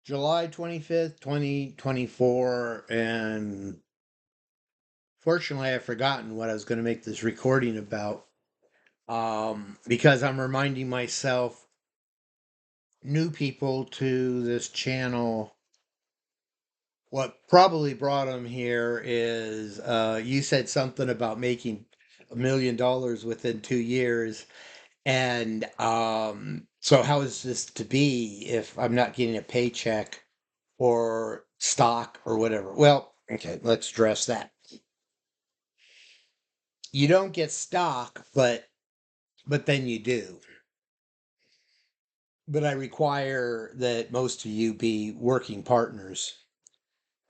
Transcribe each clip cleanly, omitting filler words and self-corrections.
July 25th, 2024, and fortunately I've forgotten what I was going to make this recording about. Because I'm reminding myself, new people to this channel, what probably brought them here is you said something about making $1 million within 2 years. And so how is this to be if I'm not getting a paycheck or stock or whatever? Well, okay, let's address that. You don't get stock, but then you do. But I require that most of you be working partners.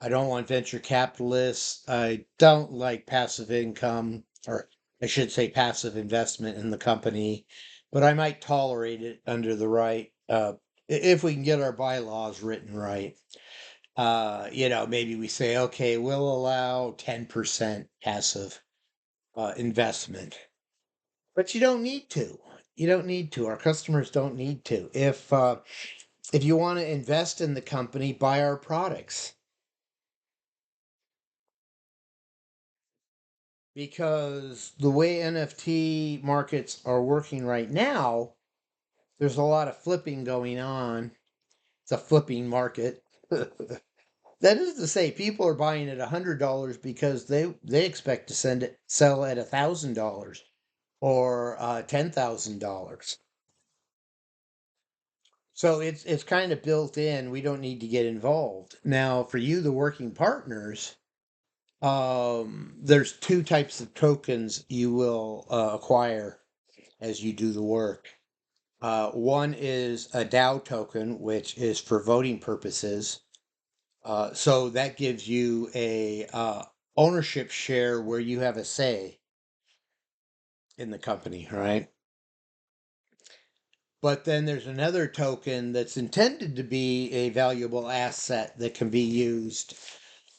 I don't want venture capitalists. I don't like passive income, or I should say passive investment in the company, but I might tolerate it under the right, if we can get our bylaws written right. Maybe we say, okay, we'll allow 10% passive investment. But you don't need to. You don't need to. Our customers don't need to. If you want to invest in the company, buy our products. Because the way NFT markets are working right now, there's a lot of flipping going on. It's a flipping market. That is to say, people are buying at $100 because they expect to sell at $1,000 or $10,000. So it's kind of built in. We don't need to get involved. Now, for you, the working partners, there's two types of tokens you will acquire as you do the work. One is a DAO token, which is for voting purposes. So that gives you a ownership share where you have a say in the company, right? But then there's another token that's intended to be a valuable asset that can be used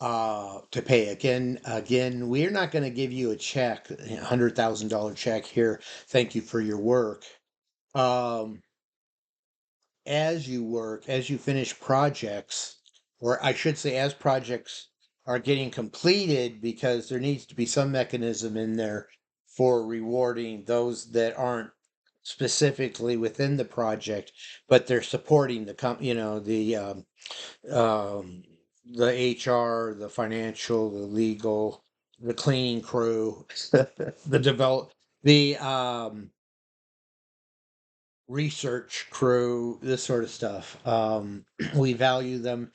to pay. Again, we're not going to give you a check, $100,000 check here. Thank you for your work. Um, as you work, as you finish projects, or I should say, as projects are getting completed, because there needs to be some mechanism in there for rewarding those that aren't specifically within the project, but they're supporting um, the HR, the financial, the legal, the cleaning crew, the develop, the research crew, this sort of stuff. We value them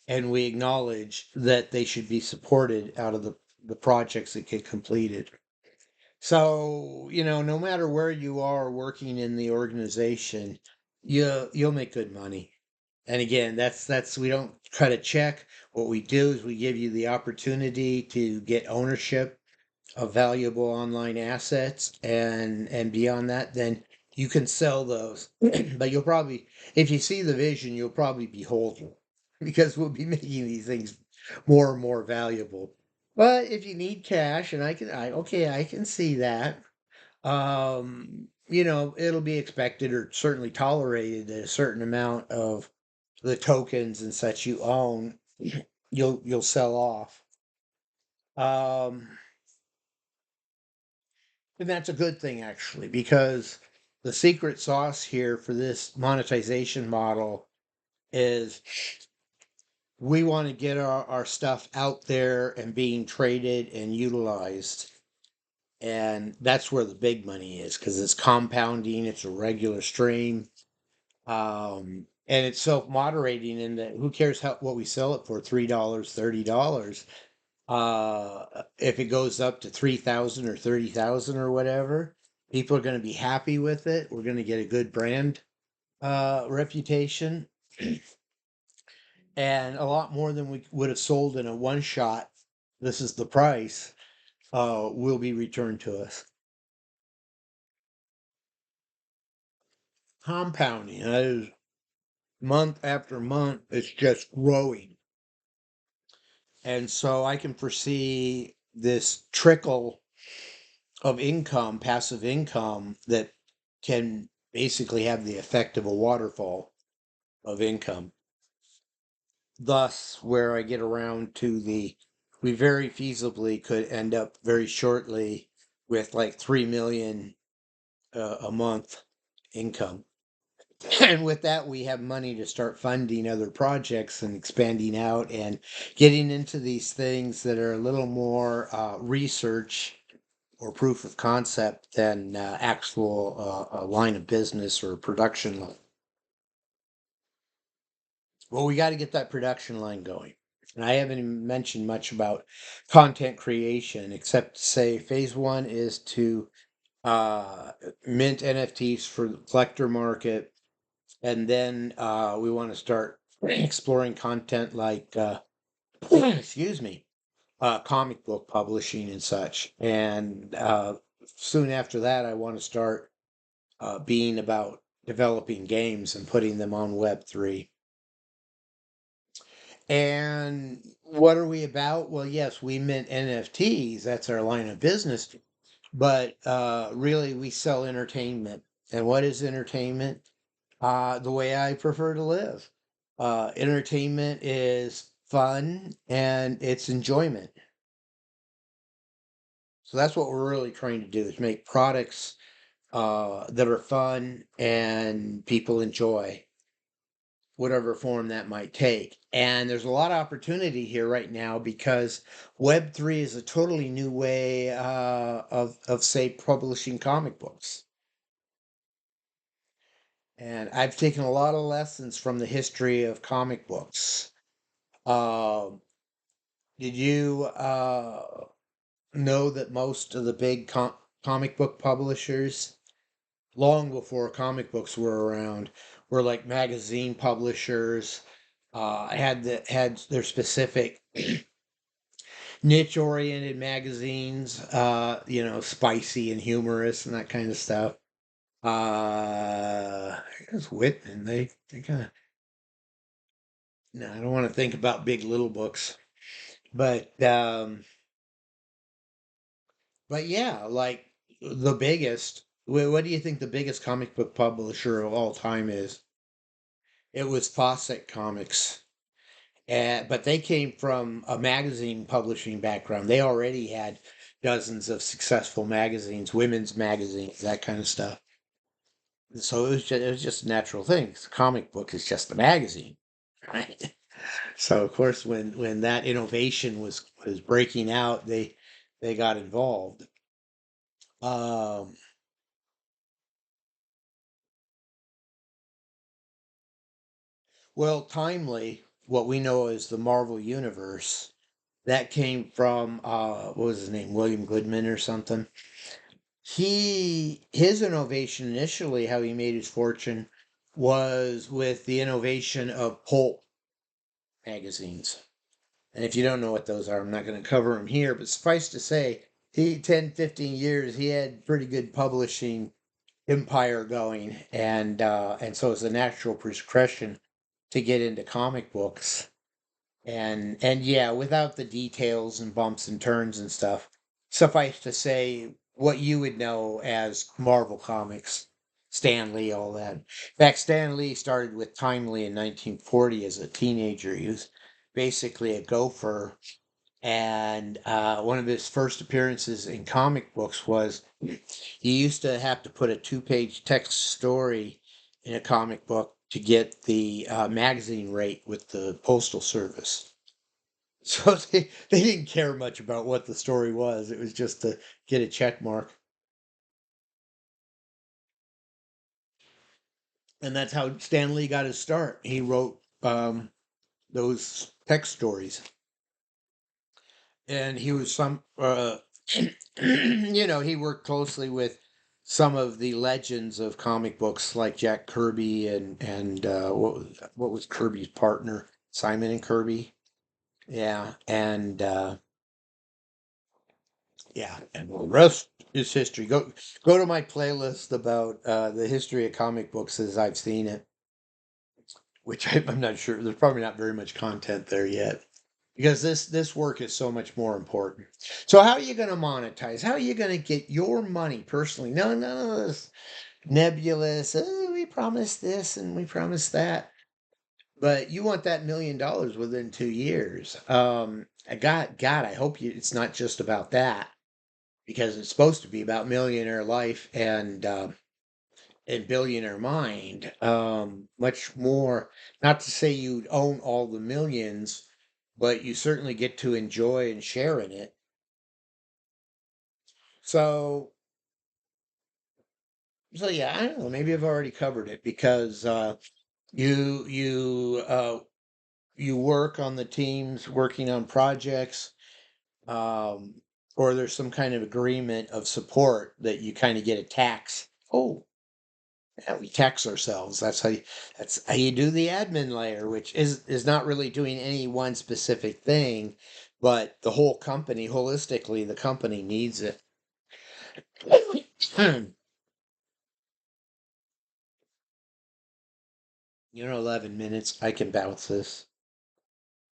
and we acknowledge that they should be supported out of the projects that get completed. So, no matter where you are working in the organization, you'll make good money. And again, that's we don't cut a check. What we do is we give you the opportunity to get ownership of valuable online assets, and beyond that, then you can sell those. But you'll probably, if you see the vision, you'll probably be holding because we'll be making these things more and more valuable. But if you need cash, and I can see that. It'll be expected or certainly tolerated that a certain amount of the tokens and such you own, you'll sell off. Um, and that's a good thing actually, because the secret sauce here for this monetization model is we want to get our stuff out there and being traded and utilized. And that's where the big money is because it's compounding, it's a regular stream. And it's self-moderating in that who cares what we sell it for, $3, $30. If it goes up to 3,000 or 30,000 or whatever, people are going to be happy with it. We're going to get a good brand reputation, and a lot more than we would have sold in a one shot. This is the price. Will be returned to us. Compounding, that is, month after month, it's just growing. And so I can foresee this trickle of income, passive income, that can basically have the effect of a waterfall of income. thus where I get around to we very feasibly could end up very shortly with like 3 million a month income. And with that, we have money to start funding other projects and expanding out and getting into these things that are a little more research or proof of concept than actual line of business or production line. Well, we got to get that production line going. And I haven't even mentioned much about content creation, except to say phase one is to uh, mint NFTs for the collector market. And then we want to start exploring content like, excuse me, comic book publishing and such. And soon after that, I want to start being about developing games and putting them on Web3. And what are we about? Well, yes, we mint NFTs. That's our line of business. But really, we sell entertainment. And what is entertainment? The way I prefer to live. Entertainment is fun and it's enjoyment. So that's what we're really trying to do is make products that are fun and people enjoy, whatever form that might take. And there's a lot of opportunity here right now because Web3 is a totally new way of say, publishing comic books. And I've taken a lot of lessons from the history of comic books. Um, did you know that most of the big comic book publishers, long before comic books were around, were like magazine publishers, had their specific niche-oriented magazines, spicy and humorous and that kind of stuff. I guess Whitman, they kind of, no, I don't want to think about big little books, but yeah, like the biggest. What do you think the biggest comic book publisher of all time is? It was Fawcett Comics. But they came from a magazine publishing background. They already had dozens of successful magazines, women's magazines, that kind of stuff. So it was just a natural thing. 'Cause a comic book is just a magazine, right? So of course, when that innovation was breaking out, they got involved. Um, well, Timely, what we know as the Marvel Universe, that came from what was his name, William Goodman or something. His innovation initially, how he made his fortune, was with the innovation of pulp magazines. And if you don't know what those are, I'm not going to cover them here, but suffice to say, he 10, 15 years, he had pretty good publishing empire going, and so it's a natural progression to get into comic books. And yeah, without the details and bumps and turns and stuff, suffice to say, what you would know as Marvel Comics, Stan Lee, all that. In fact, Stan Lee started with Timely in 1940 as a teenager. He was basically a gopher, and one of his first appearances in comic books was he used to have to put a two-page text story in a comic book to get the magazine rate with the Postal Service. So they didn't care much about what the story was. It was just to get a check mark. And that's how Stan Lee got his start. He wrote those text stories. And he was he worked closely with some of the legends of comic books like Jack Kirby and what was Kirby's partner? Simon and Kirby. Yeah. And the rest is history. Go to my playlist about the history of comic books as I've seen it, which I'm not sure. There's probably not very much content there yet because this work is so much more important. So how are you going to monetize? How are you going to get your money personally? No, none of this nebulous. Oh, we promised this and we promised that. but you want that $1 million within 2 years. God, I hope it's not just about that, because it's supposed to be about millionaire life and billionaire mind. Much more, not to say you own all the millions, but you certainly get to enjoy and share in it. So, so yeah, I don't know. Maybe I've already covered it because you you uh, you work on the teams, working on projects, um, or there's some kind of agreement of support that you kind of get a tax. Oh, yeah, we tax ourselves. That's how you do the admin layer, which is not really doing any one specific thing, but the whole company, holistically, the company needs it. 11 minutes. I can bounce this.